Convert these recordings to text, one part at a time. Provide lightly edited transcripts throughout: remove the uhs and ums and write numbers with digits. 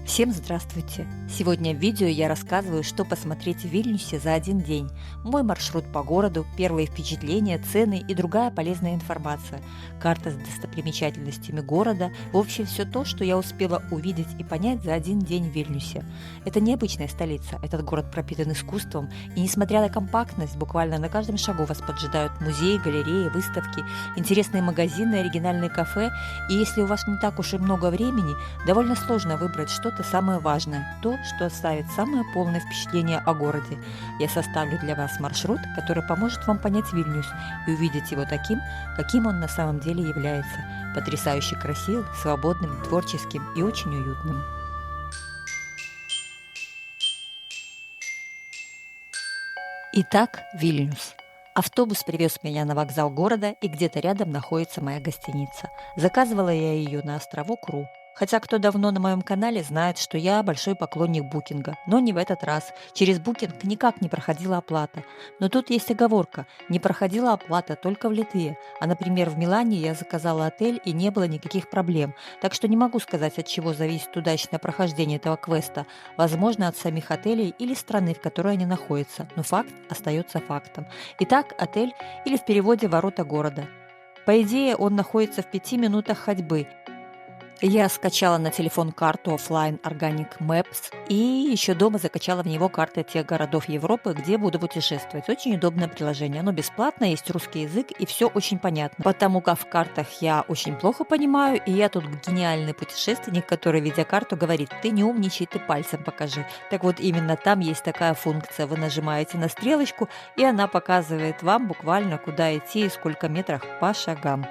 Всем здравствуйте! Сегодня в видео я рассказываю, что посмотреть в Вильнюсе за один день. Мой маршрут по городу, первые впечатления, цены и другая полезная информация. Карта с достопримечательностями города, в общем, все то, что я успела увидеть и понять за один день в Вильнюсе. Это необычная столица, этот город пропитан искусством, и несмотря на компактность, буквально на каждом шагу вас поджидают музеи, галереи, выставки, интересные магазины, оригинальные кафе, и если у вас не так уж и много времени, довольно сложно выбрать что-то самое важное, то, что оставит самое полное впечатление о городе. Я составлю для вас маршрут, который поможет вам понять Вильнюс и увидеть его таким, каким он на самом деле является. Потрясающе красивым, свободным, творческим и очень уютным. Итак, Вильнюс. Автобус привез меня на вокзал города, и где-то рядом находится моя гостиница. Заказывала я ее на островок Ру. Хотя кто давно на моем канале знает, что я большой поклонник букинга, но не в этот раз. Через букинг никак не проходила оплата. Но тут есть оговорка. Не проходила оплата только в Литве. А, например, в Милане я заказала отель, и не было никаких проблем. Так что не могу сказать, от чего зависит удачное прохождение этого квеста. Возможно, от самих отелей или страны, в которой они находятся. Но факт остается фактом. Итак, отель или в переводе «ворота города». По идее, он находится в 5 минутах ходьбы. Я скачала на телефон карту Offline Organic Maps и еще дома закачала в него карты тех городов Европы, где буду путешествовать. Очень удобное приложение. Оно бесплатно, есть русский язык и все очень понятно. Потому как в картах я очень плохо понимаю, и я тут гениальный путешественник, который, видя карту, говорит: ты не умничай, ты пальцем покажи. Так вот, именно там есть такая функция. Вы нажимаете на стрелочку, и она показывает вам буквально, куда идти и сколько метров по шагам.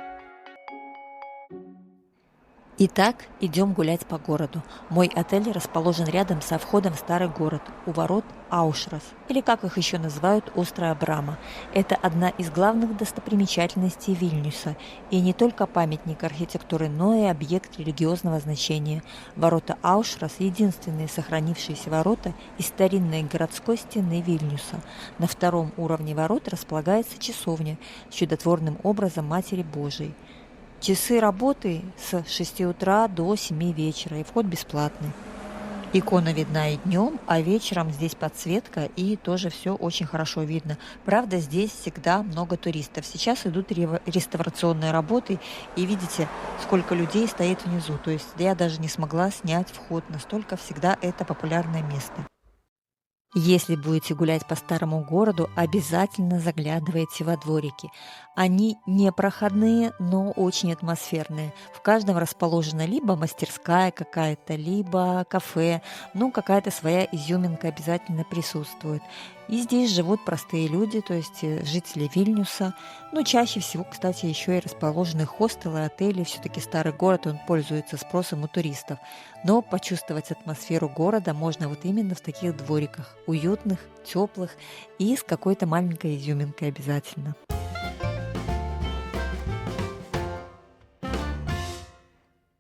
Итак, идем гулять по городу. Мой отель расположен рядом со входом в старый город, у ворот Аушрас, или как их еще называют, Острая Брама. Это одна из главных достопримечательностей Вильнюса, и не только памятник архитектуры, но и объект религиозного значения. Ворота Аушрас – единственные сохранившиеся ворота из старинной городской стены Вильнюса. На втором уровне ворот располагается часовня с чудотворным образом Матери Божией. Часы работы с 6 утра до 7 вечера, и вход бесплатный. Икона видна и днем, а вечером здесь подсветка, и тоже все очень хорошо видно. Правда, здесь всегда много туристов. Сейчас идут реставрационные работы, и видите, сколько людей стоит внизу. То есть я даже не смогла снять вход, настолько всегда это популярное место. Если будете гулять по старому городу, обязательно заглядывайте во дворики. Они не проходные, но очень атмосферные. В каждом расположена либо мастерская какая-то, либо кафе, ну какая-то своя изюминка обязательно присутствует. И здесь живут простые люди, то есть жители Вильнюса. Но чаще всего, кстати, еще и расположены хостелы, отели. Все-таки старый город, он пользуется спросом у туристов. Но почувствовать атмосферу города можно вот именно в таких двориках. Уютных, теплых и с какой-то маленькой изюминкой обязательно.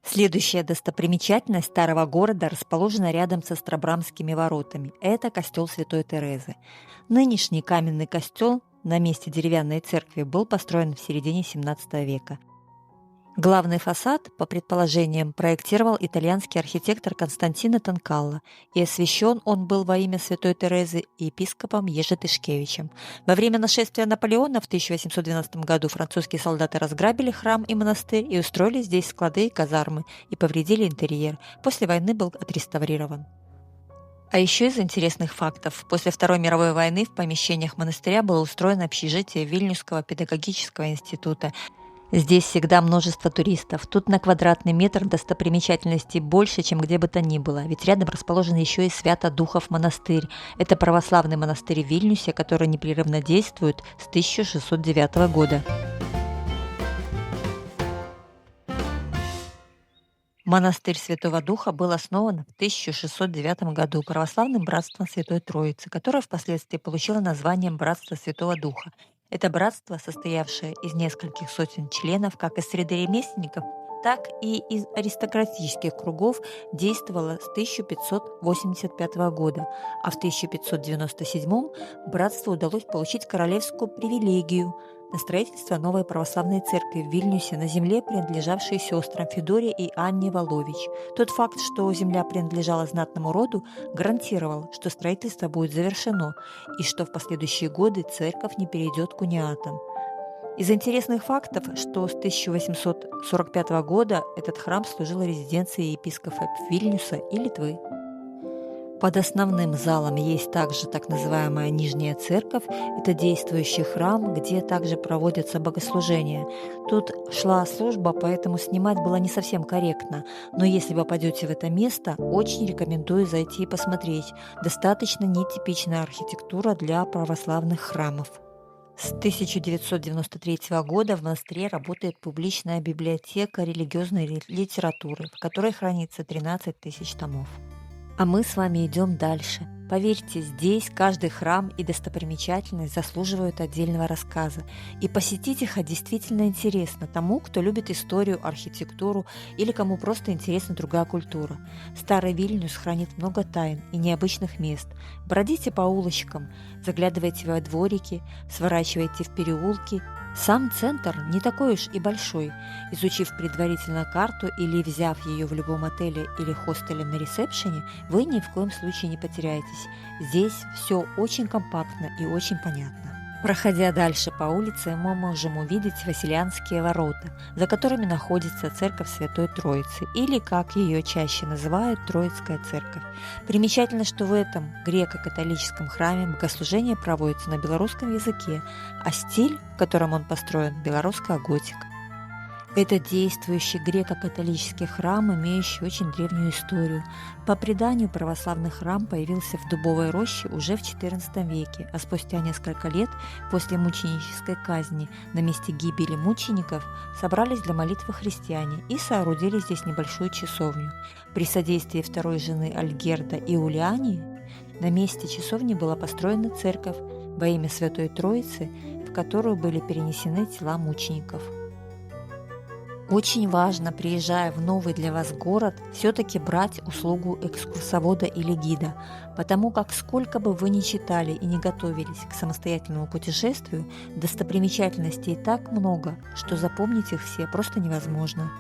Следующая достопримечательность старого города расположена рядом со Стробрамскими воротами. Это костел Святой Терезы. Нынешний каменный костел на месте деревянной церкви был построен в середине XVII века. Главный фасад, по предположениям, проектировал итальянский архитектор Константино Тонкалло, и освящен он был во имя Святой Терезы епископом Ежи Тышкевичем. Во время нашествия Наполеона в 1812 году французские солдаты разграбили храм и монастырь и устроили здесь склады и казармы, и повредили интерьер. После войны был отреставрирован. А еще из интересных фактов, после Второй мировой войны в помещениях монастыря было устроено общежитие Вильнюсского педагогического института. Здесь всегда множество туристов. Тут на квадратный метр достопримечательностей больше, чем где бы то ни было. Ведь рядом расположен еще и Свято-Духов монастырь. Это православный монастырь в Вильнюсе, который непрерывно действует с 1609 года. Монастырь Святого Духа был основан в 1609 году православным братством Святой Троицы, которое впоследствии получило название Братство Святого Духа. Это братство, состоявшее из нескольких сотен членов, как из среды ремесленников, так и из аристократических кругов действовала с 1585 года, а в 1597 братству удалось получить королевскую привилегию на строительство новой православной церкви в Вильнюсе на земле, принадлежавшей сестрам Федоре и Анне Волович. Тот факт, что земля принадлежала знатному роду, гарантировал, что строительство будет завершено и что в последующие годы церковь не перейдет к униатам. Из интересных фактов, что с 1845 года этот храм служил резиденцией епископа Вильнюса и Литвы. Под основным залом есть также так называемая Нижняя церковь. Это действующий храм, где также проводятся богослужения. Тут шла служба, поэтому снимать было не совсем корректно. Но если вы попадете в это место, очень рекомендую зайти и посмотреть. Достаточно нетипичная архитектура для православных храмов. С 1993 года в монастыре работает публичная библиотека религиозной литературы, в которой хранится 13 тысяч томов. А мы с вами идем дальше. Поверьте, здесь каждый храм и достопримечательность заслуживают отдельного рассказа. И посетить их действительно интересно тому, кто любит историю, архитектуру или кому просто интересна другая культура. Старый Вильнюс хранит много тайн и необычных мест. Бродите по улочкам, заглядывайте во дворики, сворачивайте в переулки. Сам центр не такой уж и большой. Изучив предварительно карту или взяв ее в любом отеле или хостеле на ресепшене, вы ни в коем случае не потеряетесь. Здесь все очень компактно и очень понятно. Проходя дальше по улице, мы можем увидеть Василианские ворота, за которыми находится церковь Святой Троицы, или, как ее чаще называют, Троицкая церковь. Примечательно, что в этом греко-католическом храме богослужение проводится на белорусском языке, а стиль, в котором он построен, белорусская готика. Это действующий греко-католический храм, имеющий очень древнюю историю. По преданию, православный храм появился в Дубовой роще уже в XIV веке, а спустя несколько лет после мученической казни на месте гибели мучеников собрались для молитвы христиане и соорудили здесь небольшую часовню. При содействии второй жены Альгерда и Улиании на месте часовни была построена церковь во имя Святой Троицы, в которую были перенесены тела мучеников. Очень важно, приезжая в новый для вас город, все-таки брать услугу экскурсовода или гида, потому как сколько бы вы ни читали и не готовились к самостоятельному путешествию, достопримечательностей так много, что запомнить их все просто невозможно.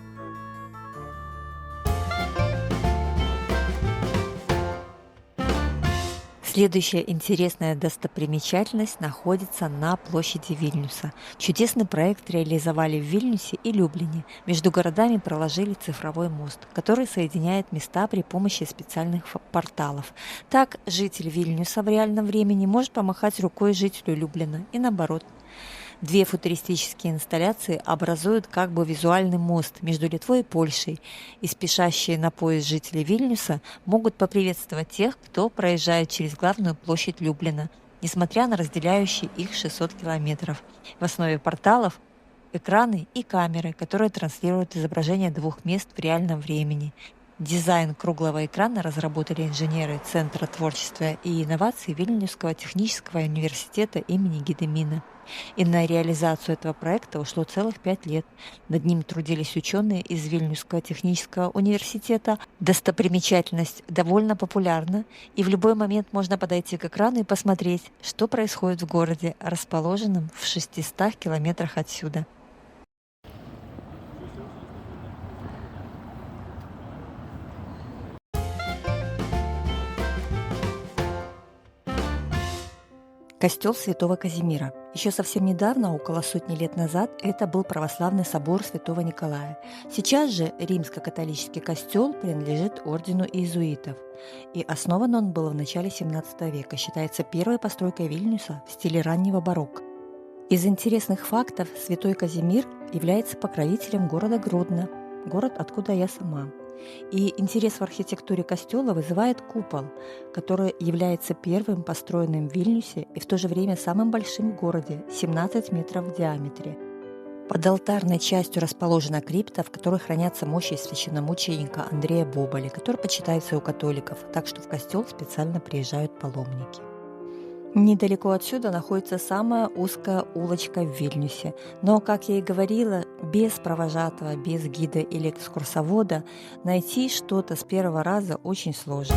Следующая интересная достопримечательность находится на площади Вильнюса. Чудесный проект реализовали в Вильнюсе и Люблине. Между городами проложили цифровой мост, который соединяет места при помощи специальных порталов. Так, житель Вильнюса в реальном времени может помахать рукой жителю Люблина и наоборот. Две футуристические инсталляции образуют как бы визуальный мост между Литвой и Польшей, и спешащие на поезд жители Вильнюса могут поприветствовать тех, кто проезжает через главную площадь Люблина, несмотря на разделяющие их 600 километров. В основе порталов экраны и камеры, которые транслируют изображение двух мест в реальном времени. Дизайн круглого экрана разработали инженеры Центра творчества и инноваций Вильнюсского технического университета имени Гедемина. И на реализацию этого проекта ушло целых 5 лет. Над ним трудились ученые из Вильнюсского технического университета. Достопримечательность довольно популярна, и в любой момент можно подойти к экрану и посмотреть, что происходит в городе, расположенном в 600 километрах отсюда. Костел Святого Казимира. Еще совсем недавно, около сотни лет назад, это был православный собор Святого Николая. Сейчас же римско-католический костел принадлежит ордену иезуитов. И основан он был в начале 17 века, считается первой постройкой Вильнюса в стиле раннего барокко. Из интересных фактов Святой Казимир является покровителем города Гродно, город, откуда я сама. И интерес в архитектуре костела вызывает купол, который является первым построенным в Вильнюсе и в то же время самым большим в городе – 17 метров в диаметре. Под алтарной частью расположена крипта, в которой хранятся мощи священномученика Андрея Боболи, который почитается у католиков, так что в костел специально приезжают паломники. Недалеко отсюда находится самая узкая улочка в Вильнюсе. Но, как я и говорила, без провожатого, без гида или экскурсовода найти что-то с первого раза очень сложно.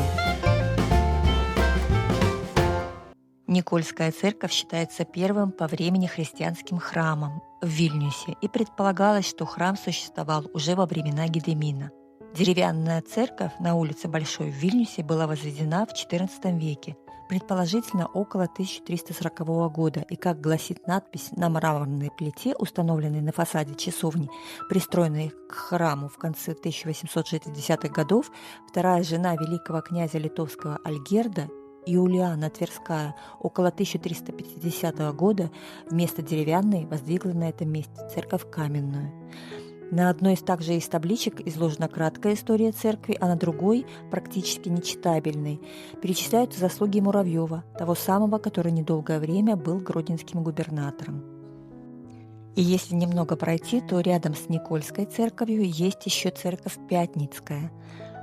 Никольская церковь считается первым по времени христианским храмом в Вильнюсе, и предполагалось, что храм существовал уже во времена Гедемина. Деревянная церковь на улице Большой в Вильнюсе была возведена в XIV веке, предположительно около 1340 года, и, как гласит надпись на мраморной плите, установленной на фасаде часовни, пристроенной к храму в конце 1860-х годов, вторая жена великого князя литовского Альгерда, Юлиана Тверская, около 1350 года вместо деревянной воздвигла на этом месте церковь каменную. На одной из также из табличек изложена краткая история церкви, а на другой, практически нечитабельной, перечисляются заслуги Муравьева, того самого, который недолгое время был гродненским губернатором. И если немного пройти, то рядом с Никольской церковью есть еще церковь Пятницкая.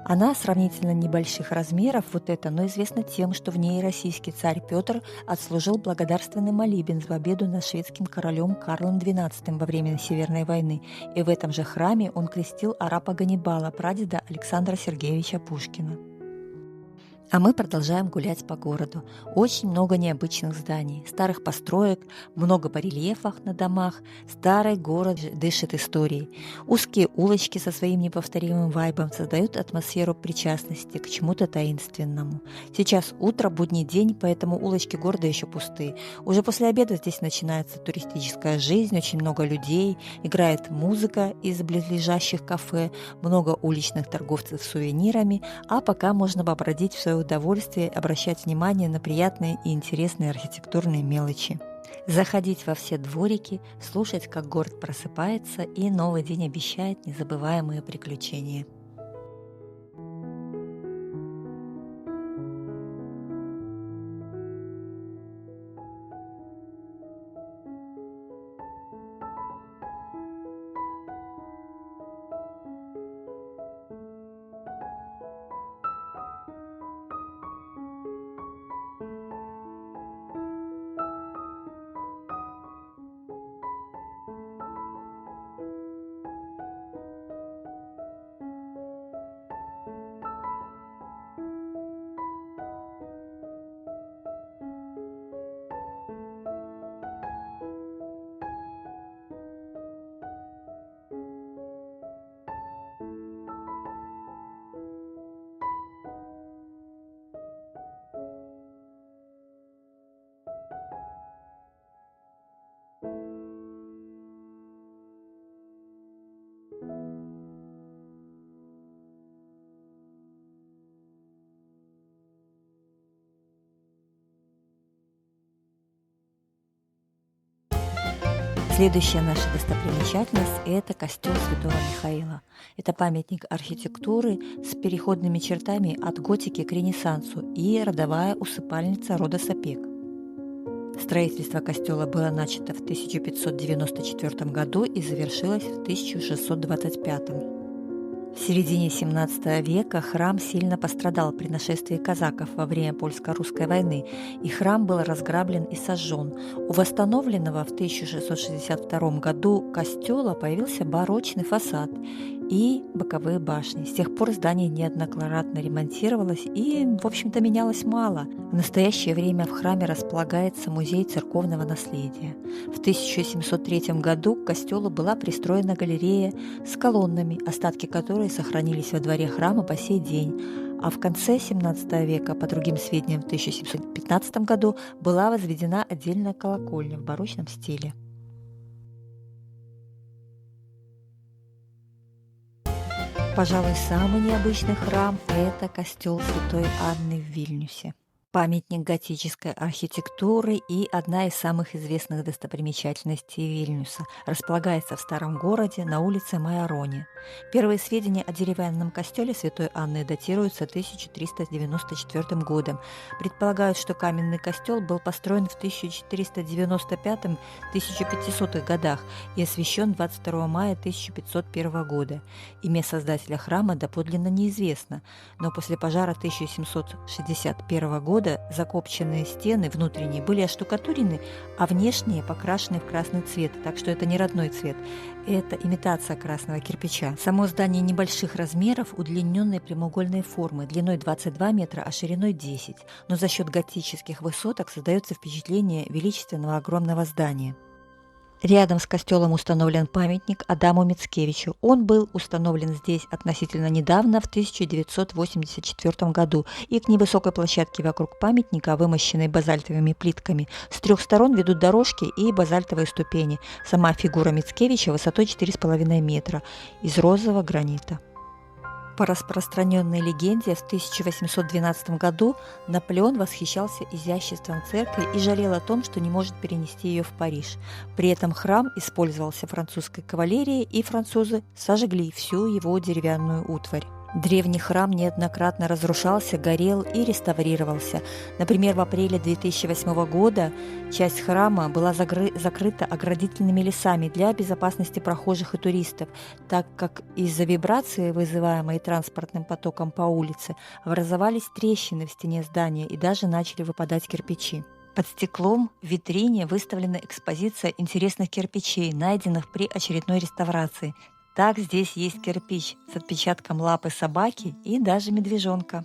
Она сравнительно небольших размеров, но известна тем, что в ней российский царь Петр отслужил благодарственный молебен в победу над шведским королем Карлом XII во время Северной войны, и в этом же храме он крестил арапа Ганнибала, прадеда Александра Сергеевича Пушкина. А мы продолжаем гулять по городу. Очень много необычных зданий, старых построек, много барельефов на домах. Старый город дышит историей. Узкие улочки со своим неповторимым вайбом создают атмосферу причастности к чему-то таинственному. Сейчас утро, будний день, поэтому улочки города еще пустые. Уже после обеда здесь начинается туристическая жизнь, очень много людей, играет музыка из близлежащих кафе, много уличных торговцев сувенирами, а пока можно побродить в свое удовольствие, обращать внимание на приятные и интересные архитектурные мелочи. Заходить во все дворики, слушать, как город просыпается, и новый день обещает незабываемые приключения. Следующая наша достопримечательность – это костел Святого Михаила. Это памятник архитектуры с переходными чертами от готики к Ренессансу и родовая усыпальница рода Сапег. Строительство костела было начато в 1594 году и завершилось в 1625. В середине XVII века храм сильно пострадал при нашествии казаков во время Польско-русской войны, и храм был разграблен и сожжен. У восстановленного в 1662 году костела появился барочный фасад и боковые башни. С тех пор здание неоднократно ремонтировалось и, в общем-то, менялось мало. В настоящее время в храме располагается музей церковного наследия. В 1703 году к костелу была пристроена галерея с колоннами, остатки которой сохранились во дворе храма по сей день, а в конце XVII века, по другим сведениям, в 1715 году была возведена отдельная колокольня в барочном стиле. Пожалуй, самый необычный храм – это костел Святой Анны в Вильнюсе. Памятник готической архитектуры и одна из самых известных достопримечательностей Вильнюса. Располагается в старом городе на улице Майороне. Первые сведения о деревянном костеле Святой Анны датируются 1394 годом. Предполагают, что каменный костел был построен в 1495-1500 годах и освящен 22 мая 1501 года. Имя создателя храма доподлинно неизвестно, но после пожара 1761 года года закопченные стены внутренние были оштукатурены, а внешние покрашены в красный цвет, так что это не родной цвет, это имитация красного кирпича. Само здание небольших размеров, удлиненной прямоугольной формы, длиной 22 метра, а шириной 10, но за счет готических высоток создается впечатление величественного огромного здания. Рядом с костелом установлен памятник Адаму Мицкевичу. Он был установлен здесь относительно недавно, в 1984 году, и к невысокой площадке вокруг памятника, вымощенной базальтовыми плитками, с 3 сторон ведут дорожки и базальтовые ступени. Сама фигура Мицкевича высотой 4,5 метра из розового гранита. По распространенной легенде, в 1812 году Наполеон восхищался изяществом церкви и жалел о том, что не может перенести ее в Париж. При этом храм использовался французской кавалерией, и французы сожгли всю его деревянную утварь. Древний храм неоднократно разрушался, горел и реставрировался. Например, в апреле 2008 года часть храма была закрыта оградительными лесами для безопасности прохожих и туристов, так как из-за вибрации, вызываемой транспортным потоком по улице, образовались трещины в стене здания и даже начали выпадать кирпичи. Под стеклом в витрине выставлена экспозиция интересных кирпичей, найденных при очередной реставрации. Так, здесь есть кирпич с отпечатком лапы собаки и даже медвежонка.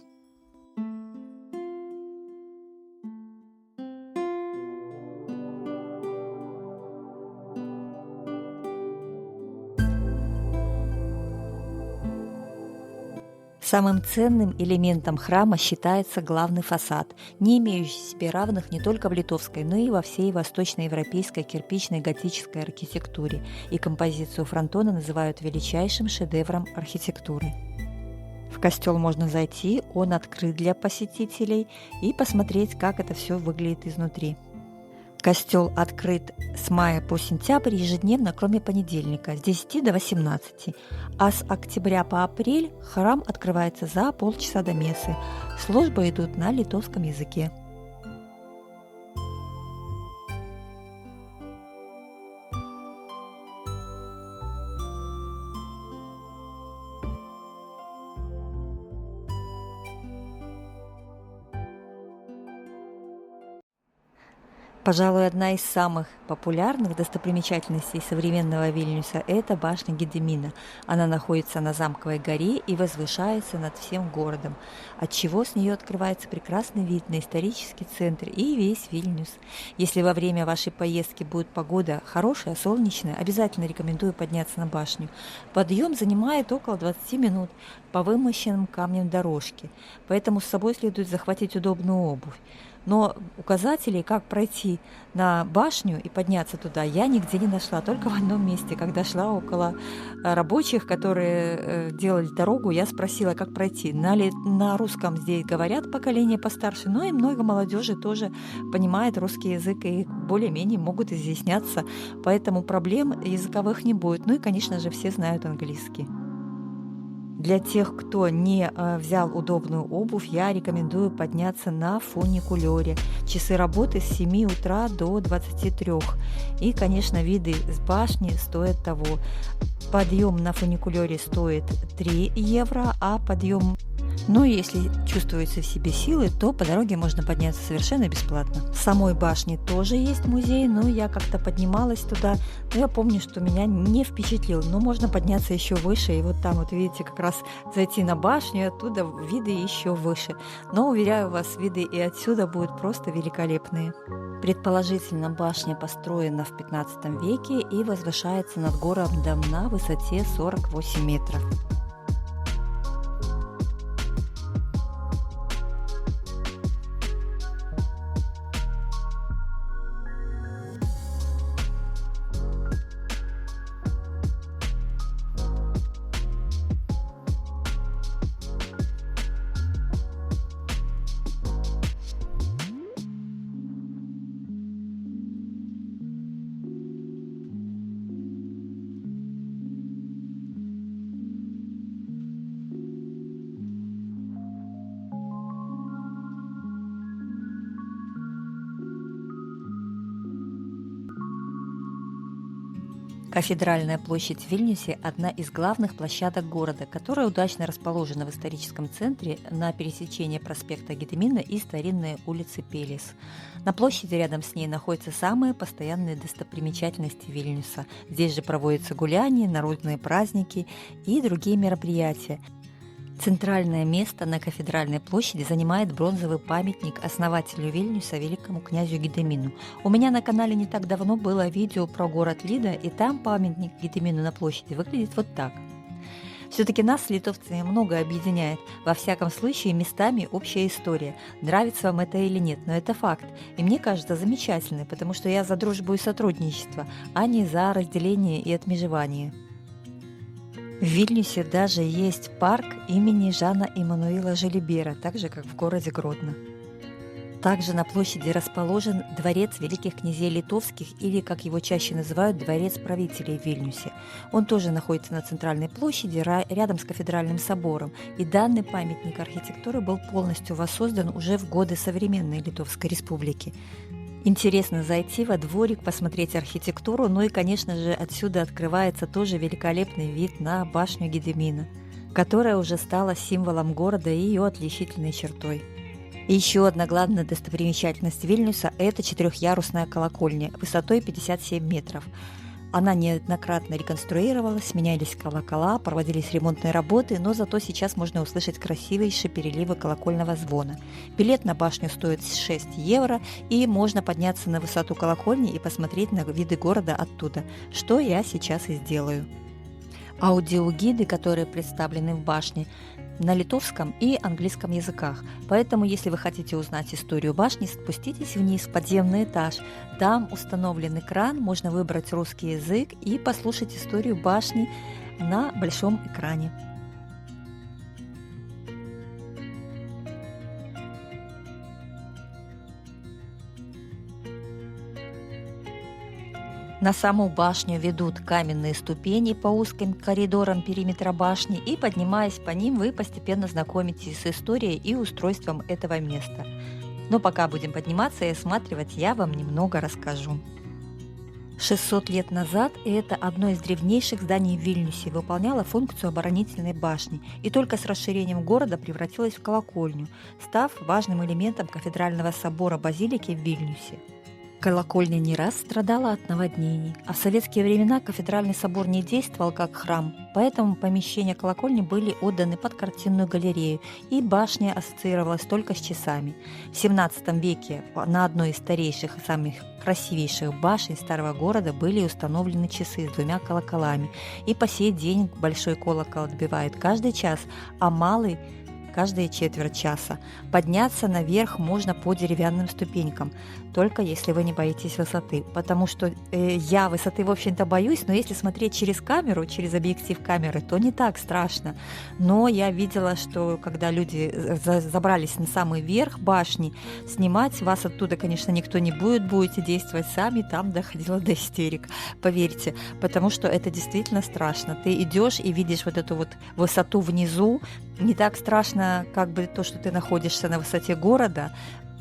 Самым ценным элементом храма считается главный фасад, не имеющий себе равных не только в литовской, но и во всей восточноевропейской кирпичной готической архитектуре, и композицию фронтона называют величайшим шедевром архитектуры. В костел можно зайти, он открыт для посетителей, и посмотреть, как это все выглядит изнутри. Костел открыт с мая по сентябрь ежедневно, кроме понедельника, с 10 до 18, а с октября по апрель храм открывается за полчаса до мессы. Службы идут на литовском языке. Пожалуй, одна из самых популярных достопримечательностей современного Вильнюса – это башня Гедемина. Она находится на Замковой горе и возвышается над всем городом, отчего с нее открывается прекрасный вид на исторический центр и весь Вильнюс. Если во время вашей поездки будет погода хорошая, солнечная, обязательно рекомендую подняться на башню. Подъем занимает около 20 минут по вымощенным камням дорожке, поэтому с собой следует захватить удобную обувь. Но указателей, как пройти на башню и подняться туда, я нигде не нашла, только в одном месте. Когда шла около рабочих, которые делали дорогу, я спросила, как пройти. На русском здесь говорят поколение постарше, но и много молодежи тоже понимает русский язык и более-менее могут изъясняться, поэтому проблем языковых не будет. Ну и, конечно же, все знают английский. Для тех, кто не взял удобную обувь, я рекомендую подняться на фуникулёре. Часы работы с 7 утра до 23. И, конечно, виды с башни стоят того. Подъем на фуникулёре стоит 3 евро, а подъем... Но если чувствуете в себе силы, то по дороге можно подняться совершенно бесплатно. В самой башне тоже есть музей, но я как-то поднималась туда, но я помню, что меня не впечатлил. Но можно подняться еще выше, и вот там, вот видите, как раз зайти на башню, и оттуда виды еще выше. Но, уверяю вас, виды и отсюда будут просто великолепные. Предположительно, башня построена в 15 веке и возвышается над городом на высоте 48 метров. Кафедральная площадь в Вильнюсе – одна из главных площадок города, которая удачно расположена в историческом центре на пересечении проспекта Гедемина и старинной улицы Пелес. На площади рядом с ней находятся самые постоянные достопримечательности Вильнюса. Здесь же проводятся гуляния, народные праздники и другие мероприятия. Центральное место на Кафедральной площади занимает бронзовый памятник основателю Вильнюса, великому князю Гедемину. У меня на канале не так давно было видео про город Лида, и там памятник Гедемину на площади выглядит вот так. Все-таки нас с литовцами много объединяет, во всяком случае местами общая история. Нравится вам это или нет, но это факт. И мне кажется замечательно, потому что я за дружбу и сотрудничество, а не за разделение и отмежевание. В Вильнюсе даже есть парк имени Жана Эммануила Желибера, так же, как в городе Гродно. Также на площади расположен дворец великих князей литовских, или, как его чаще называют, дворец правителей в Вильнюсе. Он тоже находится на центральной площади, рядом с кафедральным собором, и данный памятник архитектуры был полностью воссоздан уже в годы современной Литовской республики. Интересно зайти во дворик, посмотреть архитектуру, ну и, конечно же, отсюда открывается тоже великолепный вид на башню Гедемина, которая уже стала символом города и ее отличительной чертой. И еще одна главная достопримечательность Вильнюса – это четырехъярусная колокольня высотой 57 метров. Она неоднократно реконструировалась, менялись колокола, проводились ремонтные работы, но зато сейчас можно услышать красивейшие переливы колокольного звона. Билет на башню стоит 6 евро, и можно подняться на высоту колокольни и посмотреть на виды города оттуда, что я сейчас и сделаю. Аудиогиды, которые представлены в башне, на литовском и английском языках. Поэтому, если вы хотите узнать историю башни, спуститесь вниз в подземный этаж. Там установлен экран, можно выбрать русский язык и послушать историю башни на большом экране. На саму башню ведут каменные ступени по узким коридорам периметра башни, и, поднимаясь по ним, вы постепенно знакомитесь с историей и устройством этого места. Но пока будем подниматься и осматривать, я вам немного расскажу. 600 лет назад это одно из древнейших зданий в Вильнюсе выполняло функцию оборонительной башни и только с расширением города превратилось в колокольню, став важным элементом кафедрального собора базилики в Вильнюсе. Колокольня не раз страдала от наводнений, а в советские времена кафедральный собор не действовал как храм, поэтому помещения колокольни были отданы под картинную галерею, и башня ассоциировалась только с часами. В XVII веке на одной из старейших и самых красивейших башен старого города были установлены часы с 2 колоколами, и по сей день большой колокол отбивает каждый час, а малый – каждые четверть часа. Подняться наверх можно по деревянным ступенькам, только если вы не боитесь высоты, потому что я высоты, в общем-то, боюсь, но если смотреть через камеру, через объектив камеры, то не так страшно. Но я видела, что когда люди забрались на самый верх башни, снимать вас оттуда, конечно, никто не будет, будете действовать сами, там доходило до истерик, поверьте, потому что это действительно страшно. Ты идешь и видишь вот эту вот высоту внизу, не так страшно, как бы то, что ты находишься на высоте города,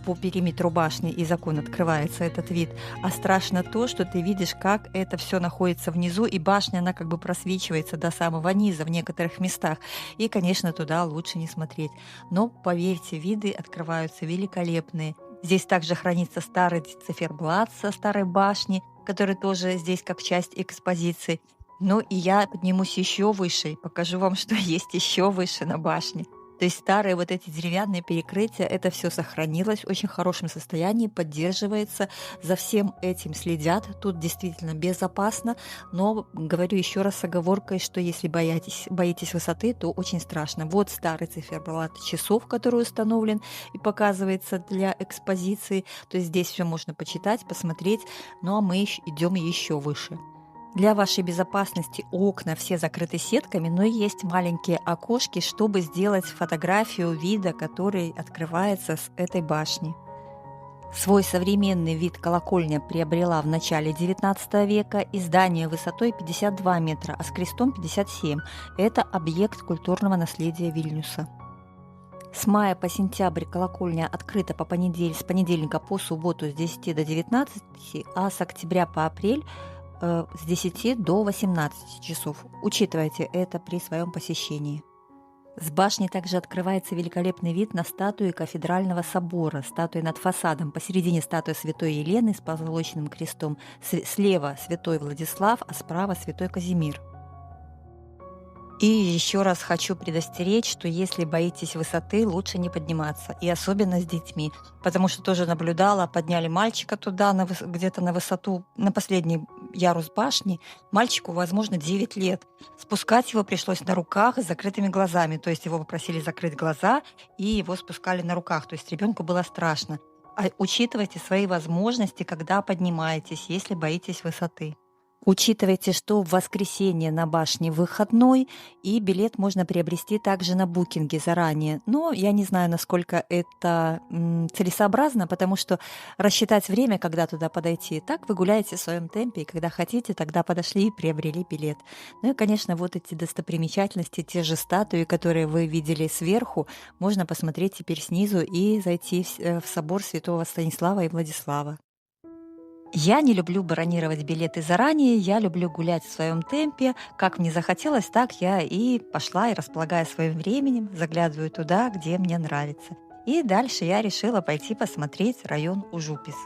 по периметру башни, из окон открывается этот вид, а страшно то, что ты видишь, как это все находится внизу, и башня, она как бы просвечивается до самого низа в некоторых местах, и, конечно, туда лучше не смотреть. Но, поверьте, виды открываются великолепные. Здесь также хранится старый циферблат со старой башни, который тоже здесь как часть экспозиции. Ну и я поднимусь еще выше и покажу вам, что есть еще выше на башне. То есть старые вот эти деревянные перекрытия, это все сохранилось в очень хорошем состоянии, поддерживается, за всем этим следят, тут действительно безопасно, но говорю еще раз с оговоркой, что если боитесь высоты, то очень страшно. Вот старый циферблат часов, который установлен и показывается для экспозиции, то есть здесь все можно почитать, посмотреть, ну а мы идем еще выше. Для вашей безопасности окна все закрыты сетками, но есть маленькие окошки, чтобы сделать фотографию вида, который открывается с этой башни. Свой современный вид колокольня приобрела в начале XIX века, и здание высотой 52 метра, а с крестом 57. Это объект культурного наследия Вильнюса. С мая по сентябрь колокольня открыта с понедельника по субботу с 10 до 19, а с октября по апрель с 10 до 18 часов. Учитывайте это при своем посещении. С башни также открывается великолепный вид на статуи кафедрального собора, статуи над фасадом. Посередине статуя святой Елены с позолоченным крестом, слева святой Владислав, а справа святой Казимир. И еще раз хочу предостеречь, что если боитесь высоты, лучше не подниматься, и особенно с детьми, потому что тоже наблюдала, подняли мальчика туда, где-то на высоту, на последний ярус башни, мальчику, возможно, 9 лет. Спускать его пришлось на руках с закрытыми глазами, то есть его попросили закрыть глаза, и его спускали на руках, то есть ребенку было страшно. Учитывайте свои возможности, когда поднимаетесь, если боитесь высоты. Учитывайте, что в воскресенье на башне выходной, и билет можно приобрести также на букинге заранее. Но я не знаю, насколько это целесообразно, потому что рассчитать время, когда туда подойти, так вы гуляете в своем темпе, и когда хотите, тогда подошли и приобрели билет. Ну и, конечно, вот эти достопримечательности, те же статуи, которые вы видели сверху, можно посмотреть теперь снизу и зайти в собор святого Станислава и Владислава. Я не люблю бронировать билеты заранее, я люблю гулять в своем темпе. Как мне захотелось, так я и пошла, и располагая своим временем, заглядываю туда, где мне нравится. И дальше я решила пойти посмотреть район Ужупис.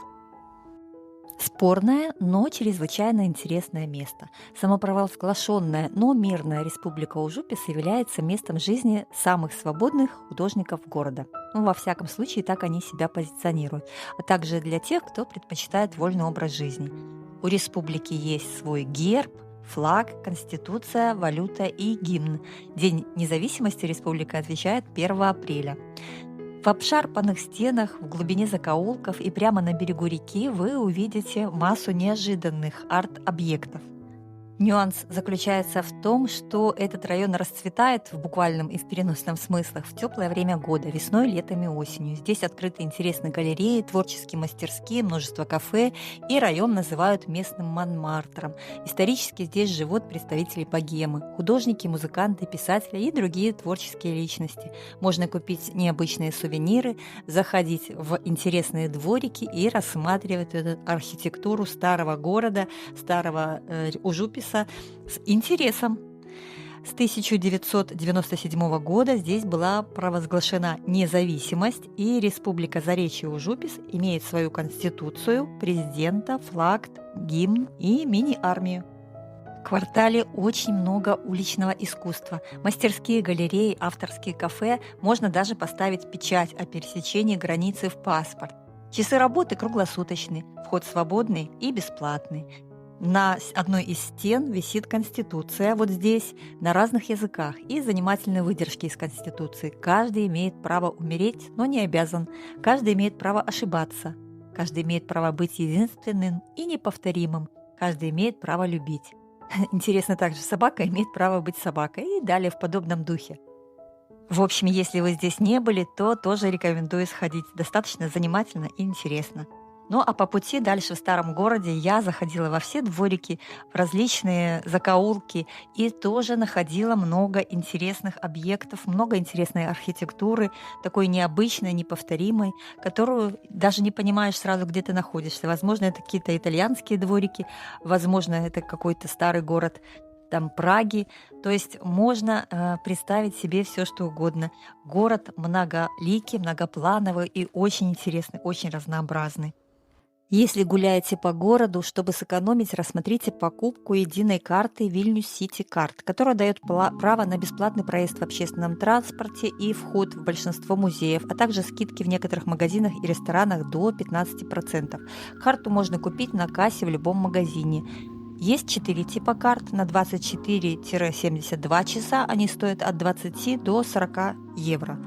Спорное, но чрезвычайно интересное место. Самопровозглашенная, но мирная республика Ужупис является местом жизни самых свободных художников города. Ну, во всяком случае, так они себя позиционируют. А также для тех, кто предпочитает вольный образ жизни. У республики есть свой герб, флаг, конституция, валюта и гимн. День независимости республика отвечает 1 апреля. В обшарпанных стенах, в глубине закоулков и прямо на берегу реки вы увидите массу неожиданных арт-объектов. Нюанс заключается в том, что этот район расцветает в буквальном и в переносном смыслах в теплое время года, весной, летом и осенью. Здесь открыты интересные галереи, творческие мастерские, множество кафе, и район называют местным Монмартром. Исторически здесь живут представители богемы, художники, музыканты, писатели и другие творческие личности. Можно купить необычные сувениры, заходить в интересные дворики и рассматривать эту архитектуру старого города, старого Ужуписа, с интересом. С 1997 года здесь была провозглашена независимость, и Республика Заречье Ужупис имеет свою конституцию, президента, флаг, гимн и мини-армию. В квартале очень много уличного искусства. Мастерские, галереи, авторские кафе, можно даже поставить печать о пересечении границы в паспорт. Часы работы круглосуточные, вход свободный и бесплатный. На одной из стен висит Конституция, вот здесь, на разных языках, и занимательные выдержки из Конституции. Каждый имеет право умереть, но не обязан. Каждый имеет право ошибаться. Каждый имеет право быть единственным и неповторимым. Каждый имеет право любить. Интересно также, собака имеет право быть собакой, и далее в подобном духе. В общем, если вы здесь не были, то тоже рекомендую сходить. Достаточно занимательно и интересно. Ну а по пути дальше в старом городе я заходила во все дворики, в различные закоулки и тоже находила много интересных объектов, много интересной архитектуры, такой необычной, неповторимой, которую даже не понимаешь сразу, где ты находишься. Возможно, это какие-то итальянские дворики, возможно, это какой-то старый город там Праги. То есть можно представить себе все, что угодно. Город многоликий, многоплановый и очень интересный, очень разнообразный. Если гуляете по городу, чтобы сэкономить, рассмотрите покупку единой карты Vilnius City Card, которая дает право на бесплатный проезд в общественном транспорте и вход в большинство музеев, а также скидки в некоторых магазинах и ресторанах до 15%. Карту можно купить на кассе в любом магазине. Есть 4 типа карт на 24-72 часа, они стоят от 20 до 40 евро.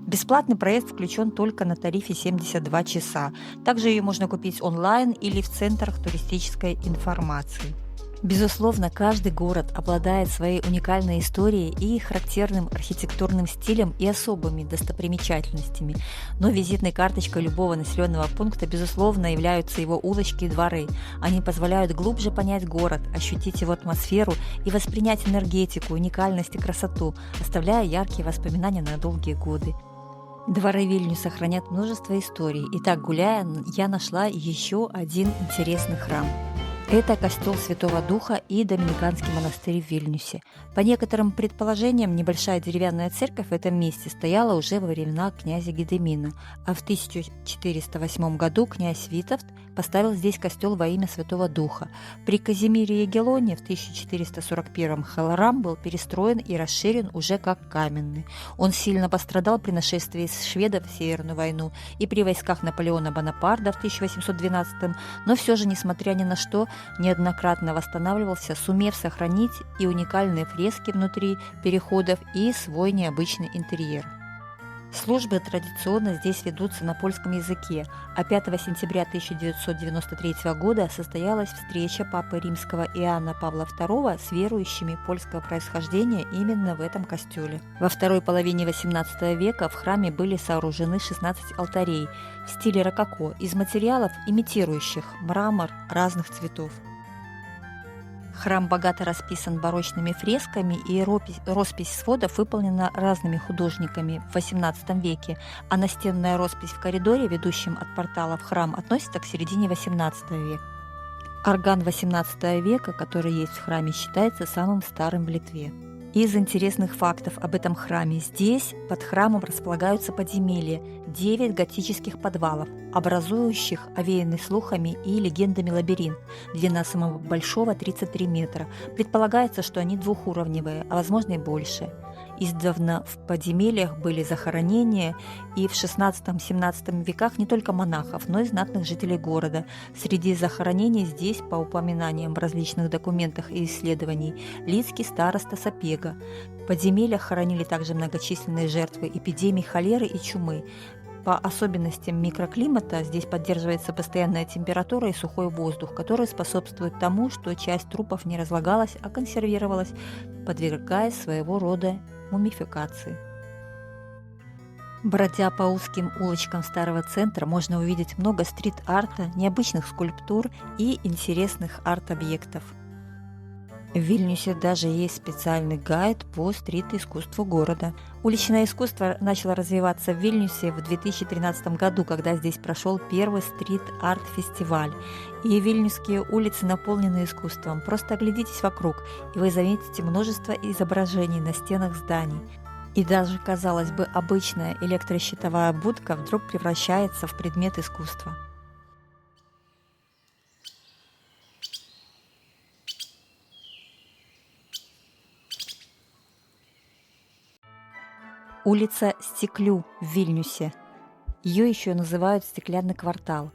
Бесплатный проезд включен только на тарифе 72 часа. Также ее можно купить онлайн или в центрах туристической информации. Безусловно, каждый город обладает своей уникальной историей и характерным архитектурным стилем и особыми достопримечательностями. Но визитной карточкой любого населенного пункта, безусловно, являются его улочки и дворы. Они позволяют глубже понять город, ощутить его атмосферу и воспринять энергетику, уникальность и красоту, оставляя яркие воспоминания на долгие годы. Дворы Вильнюса хранят множество историй, и так гуляя, я нашла еще один интересный храм. Это костел Святого Духа и Доминиканский монастырь в Вильнюсе. По некоторым предположениям, небольшая деревянная церковь в этом месте стояла уже во времена князя Гедемина, а в 1408 году князь Витовт поставил здесь костел во имя Святого Духа. При Казимире Ягеллоне в 1441 храм был перестроен и расширен уже как каменный. Он сильно пострадал при нашествии шведов в Северную войну и при войсках Наполеона Бонапарта в 1812, но все же, несмотря ни на что, неоднократно восстанавливался, сумев сохранить и уникальные фрески внутри переходов, и свой необычный интерьер. Службы традиционно здесь ведутся на польском языке, а 5 сентября 1993 года состоялась встреча Папы Римского Иоанна Павла II с верующими польского происхождения именно в этом костеле. Во второй половине XVIII века в храме были сооружены 16 алтарей в стиле рококо из материалов, имитирующих мрамор разных цветов. Храм богато расписан барочными фресками, и роспись сводов выполнена разными художниками в XVIII веке, а настенная роспись в коридоре, ведущем от портала в храм, относится к середине XVIII века. Орган XVIII века, который есть в храме, считается самым старым в Литве. Из интересных фактов об этом храме: здесь под храмом располагаются подземелья, 9 готических подвалов, образующих овеянный слухами и легендами лабиринт. Длина самого большого 33 метра. Предполагается, что они двухуровневые, а возможно и больше. Издавна в подземельях были захоронения, и в XVI-XVII веках не только монахов, но и знатных жителей города. Среди захоронений здесь, по упоминаниям в различных документах и исследований, Лицкий староста Сапега. В подземельях хоронили также многочисленные жертвы эпидемий холеры и чумы. По особенностям микроклимата здесь поддерживается постоянная температура и сухой воздух, который способствует тому, что часть трупов не разлагалась, а консервировалась, подвергаясь своего рода мумификации. Бродя по узким улочкам старого центра, можно увидеть много стрит-арта, необычных скульптур и интересных арт-объектов. В Вильнюсе даже есть специальный гайд по стрит-искусству города. Уличное искусство начало развиваться в Вильнюсе в 2013 году, когда здесь прошел первый стрит-арт-фестиваль. И вильнюсские улицы наполнены искусством. Просто оглядитесь вокруг, и вы заметите множество изображений на стенах зданий. И даже, казалось бы, обычная электрощитовая будка вдруг превращается в предмет искусства. Улица Стеклю в Вильнюсе. Ее еще называют Стеклянный квартал.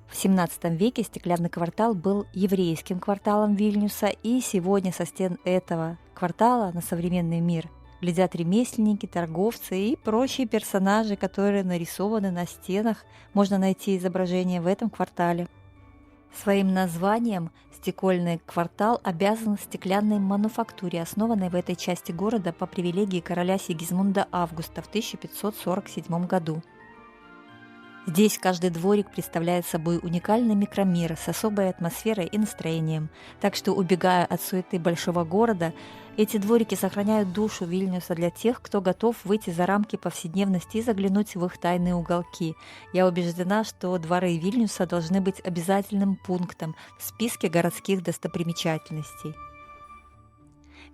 В XVII веке Стеклянный квартал был еврейским кварталом Вильнюса, и сегодня со стен этого квартала на современный мир глядят ремесленники, торговцы и прочие персонажи, которые нарисованы на стенах. Можно найти изображения в этом квартале. Своим названием стекольный квартал обязан стеклянной мануфактуре, основанной в этой части города по привилегии короля Сигизмунда Августа в 1547 году. Здесь каждый дворик представляет собой уникальный микромир с особой атмосферой и настроением. Так что, убегая от суеты большого города, эти дворики сохраняют душу Вильнюса для тех, кто готов выйти за рамки повседневности и заглянуть в их тайные уголки. Я убеждена, что дворы Вильнюса должны быть обязательным пунктом в списке городских достопримечательностей.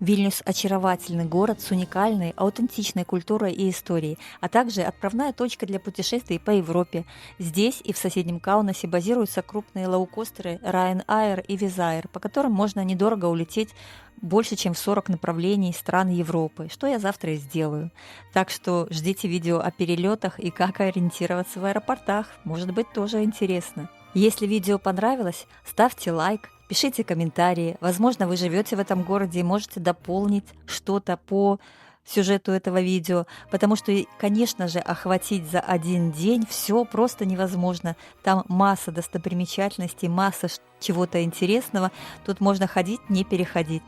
Вильнюс – очаровательный город с уникальной, аутентичной культурой и историей, а также отправная точка для путешествий по Европе. Здесь и в соседнем Каунасе базируются крупные лоукостеры Ryanair и Wizz Air, по которым можно недорого улететь больше, чем в 40 направлений стран Европы, что я завтра и сделаю. Так что ждите видео о перелетах и как ориентироваться в аэропортах, может быть, тоже интересно. Если видео понравилось, ставьте лайк, пишите комментарии. Возможно, вы живете в этом городе и можете дополнить что-то по сюжету этого видео, потому что, конечно же, охватить за один день все просто невозможно. Там масса достопримечательностей, масса чего-то интересного. Тут можно ходить, не переходить.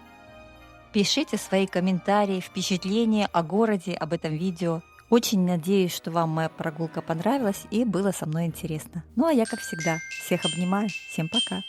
Пишите свои комментарии, впечатления о городе, об этом видео. Очень надеюсь, что вам моя прогулка понравилась и было со мной интересно. Ну а я, как всегда, всех обнимаю. Всем пока!